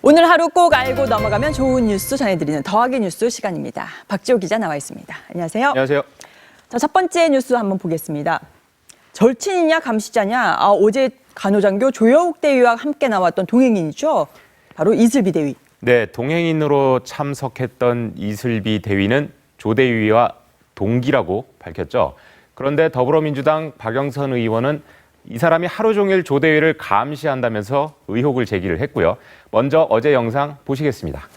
오늘 하루 꼭 알고 넘어가면 좋은 뉴스 전해드리는 더하기 뉴스 시간입니다. 박지호 기자 나와 있습니다. 안녕하세요. 안녕하세요. 자, 첫 번째 뉴스 한번 보겠습니다. 절친이냐 감시자냐. 어제 간호장교 조여옥 대위와 함께 나왔던 동행인이죠. 바로 이슬비 대위. 네, 동행인으로 참석했던 이슬비 대위는 조 대위와 동기라고 밝혔죠. 그런데 더불어민주당 박영선 의원은 이 사람이 하루 종일 조 대위를 감시한다면서 의혹을 제기를 했고요. 먼저 어제 영상 보시겠습니다.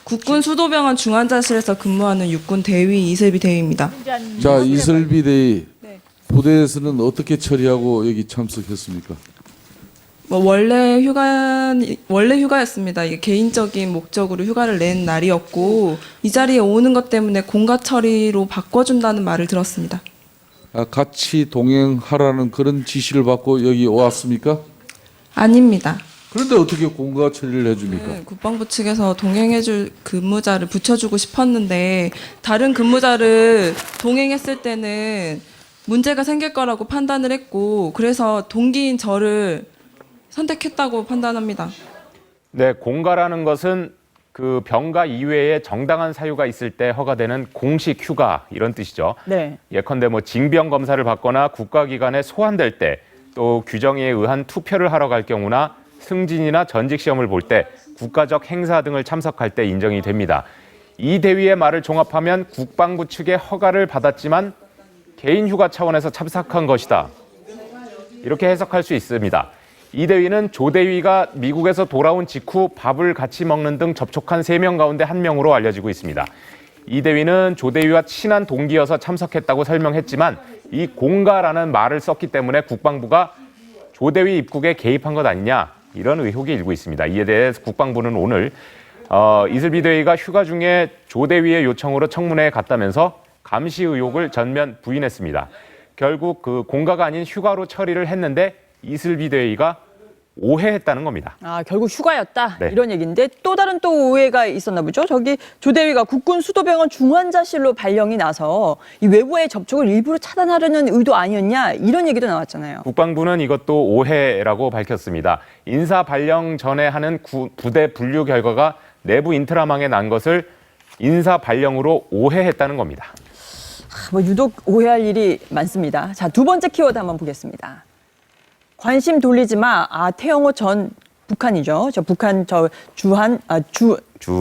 국군 수도병원 중환자실에서 근무하는 육군 대위 이슬비 대위입니다. 자, 이슬비 대위 부대에서는 어떻게 처리하고 여기 참석했습니까? 원래 휴가였습니다. 이게 개인적인 목적으로 휴가를 낸 날이었고 이 자리에 오는 것 때문에 공가 처리로 바꿔준다는 말을 들었습니다. 같이 동행하라는 그런 지시를 받고 여기 왔습니까? 아닙니다. 그런데 어떻게 공가 처리를 해줍니까? 국방부 측에서 동행해줄 근무자를 붙여주고 싶었는데 다른 근무자를 동행했을 때는 문제가 생길 거라고 판단을 했고 그래서 동기인 저를 선택했다고 판단합니다. 네, 공가라는 것은 그 병가 이외에 정당한 사유가 있을 때 허가되는 공식 휴가 이런 뜻이죠. 네. 예컨대 징병 검사를 받거나 국가기관에 소환될 때, 또 규정에 의한 투표를 하러 갈 경우나 승진이나 전직 시험을 볼 때, 국가적 행사 등을 참석할 때 인정이 됩니다. 이 대위의 말을 종합하면 국방부 측의 허가를 받았지만 개인 휴가 차원에서 참석한 것이다. 이렇게 해석할 수 있습니다. 이 대위는 조 대위가 미국에서 돌아온 직후 밥을 같이 먹는 등 접촉한 3명 가운데 1명으로 알려지고 있습니다. 이 대위는 조 대위와 친한 동기여서 참석했다고 설명했지만 이 공가라는 말을 썼기 때문에 국방부가 조 대위 입국에 개입한 것 아니냐 이런 의혹이 일고 있습니다. 이에 대해 국방부는 오늘 이슬비 대위가 휴가 중에 조 대위의 요청으로 청문회에 갔다면서 감시 의혹을 전면 부인했습니다. 결국 그 공가가 아닌 휴가로 처리를 했는데 이슬비 대위가 오해했다는 겁니다. 결국 휴가였다. 네. 이런 얘기인데 또 다른 또 오해가 있었나 보죠. 저기 조 대위가 국군 수도병원 중환자실로 발령이 나서 이 외부와의 접촉을 일부러 차단하려는 의도 아니었냐 이런 얘기도 나왔잖아요. 국방부는 이것도 오해라고 밝혔습니다. 인사 발령 전에 하는 부대 분류 결과가 내부 인트라망에 난 것을 인사 발령으로 오해했다는 겁니다. 유독 오해할 일이 많습니다. 자, 두 번째 키워드 한번 보겠습니다. 관심 돌리지 마. 태영호 전 북한이죠. 북한 주영?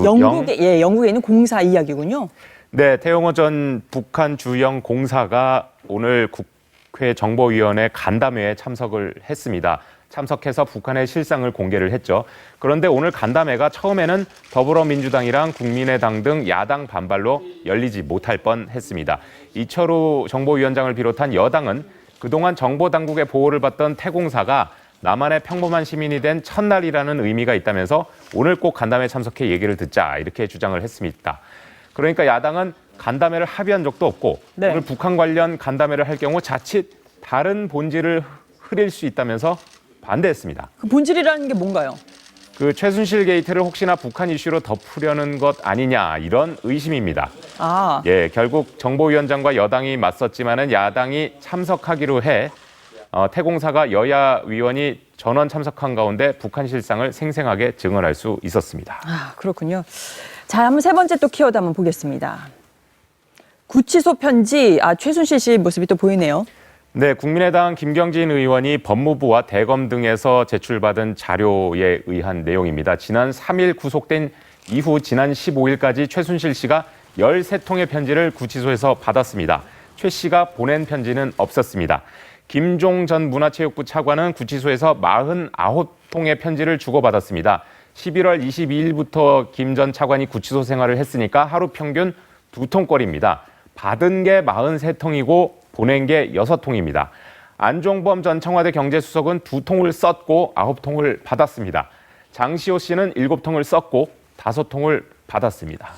영국에 있는 공사 이야기군요. 네, 태영호 전 북한 주영 공사가 오늘 국회 정보위원회 간담회에 참석을 했습니다. 참석해서 북한의 실상을 공개를 했죠. 그런데 오늘 간담회가 처음에는 더불어민주당이랑 국민의당 등 야당 반발로 열리지 못할 뻔했습니다. 이철우 정보위원장을 비롯한 여당은 그동안 정보당국의 보호를 받던 태공사가 남한의 평범한 시민이 된 첫날이라는 의미가 있다면서 오늘 꼭 간담회 참석해 얘기를 듣자 이렇게 주장을 했습니다. 그러니까 야당은 간담회를 합의한 적도 없고 네. 오늘 북한 관련 간담회를 할 경우 자칫 다른 본질을 흐릴 수 있다면서 반대했습니다. 그 본질이라는 게 뭔가요? 그 최순실 게이트를 혹시나 북한 이슈로 덮으려는 것 아니냐 이런 의심입니다. 예, 결국 정보위원장과 여당이 맞섰지만은 야당이 참석하기로 해 태공사가 여야 위원이 전원 참석한 가운데 북한 실상을 생생하게 증언할 수 있었습니다. 그렇군요. 자, 한번 세 번째 또 키워드 한번 보겠습니다. 구치소 편지, 최순실 씨 모습이 또 보이네요. 네, 국민의당 김경진 의원이 법무부와 대검 등에서 제출받은 자료에 의한 내용입니다. 지난 3일 구속된 이후 지난 15일까지 최순실 씨가 13통의 편지를 구치소에서 받았습니다. 최 씨가 보낸 편지는 없었습니다. 김종 전 문화체육부 차관은 구치소에서 49통의 편지를 주고받았습니다. 11월 22일부터 김 전 차관이 구치소 생활을 했으니까 하루 평균 2통거리입니다. 받은 게 43통이고 보낸 게 6통입니다. 안종범 전 청와대 경제수석은 2통을 썼고 9통을 받았습니다. 장시호 씨는 7통을 썼고 5통을 받았습니다.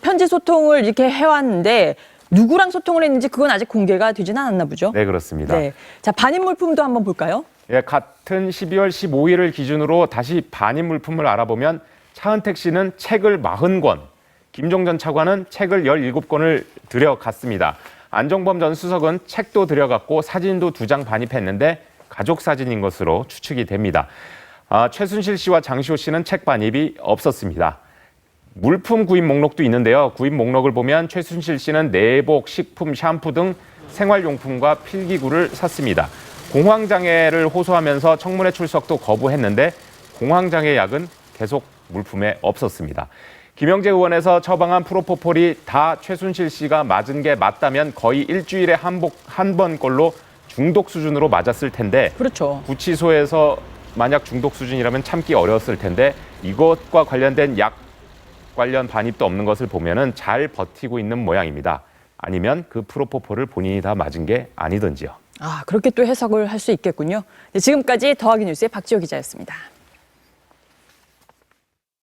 편지 소통을 이렇게 해왔는데 누구랑 소통을 했는지 그건 아직 공개가 되지는 않았나 보죠? 네, 그렇습니다. 네. 자, 반입 물품도 한번 볼까요? 예, 같은 12월 15일을 기준으로 다시 반입 물품을 알아보면 차은택 씨는 책을 40권, 김종 전 차관은 책을 17권을 들여갔습니다. 안종범 전 수석은 책도 들여갔고 사진도 2장 반입했는데 가족 사진인 것으로 추측이 됩니다. 최순실 씨와 장시호 씨는 책 반입이 없었습니다. 물품 구입 목록도 있는데요. 구입 목록을 보면 최순실 씨는 내복, 식품, 샴푸 등 생활용품과 필기구를 샀습니다. 공황장애를 호소하면서 청문회 출석도 거부했는데 공황장애 약은 계속 물품에 없었습니다. 김영재 의원에서 처방한 프로포폴이 다 최순실 씨가 맞은 게 맞다면 거의 일주일에 한 번꼴로 중독 수준으로 맞았을 텐데 그렇죠. 구치소에서 만약 중독 수준이라면 참기 어려웠을 텐데 이것과 관련된 약 관련 반입도 없는 것을 보면은 잘 버티고 있는 모양입니다. 아니면 그 프로포폴을 본인이 다 맞은 게 아니든지요. 그렇게 또 해석을 할 수 있겠군요. 네, 지금까지 더하기 뉴스의 박지호 기자였습니다.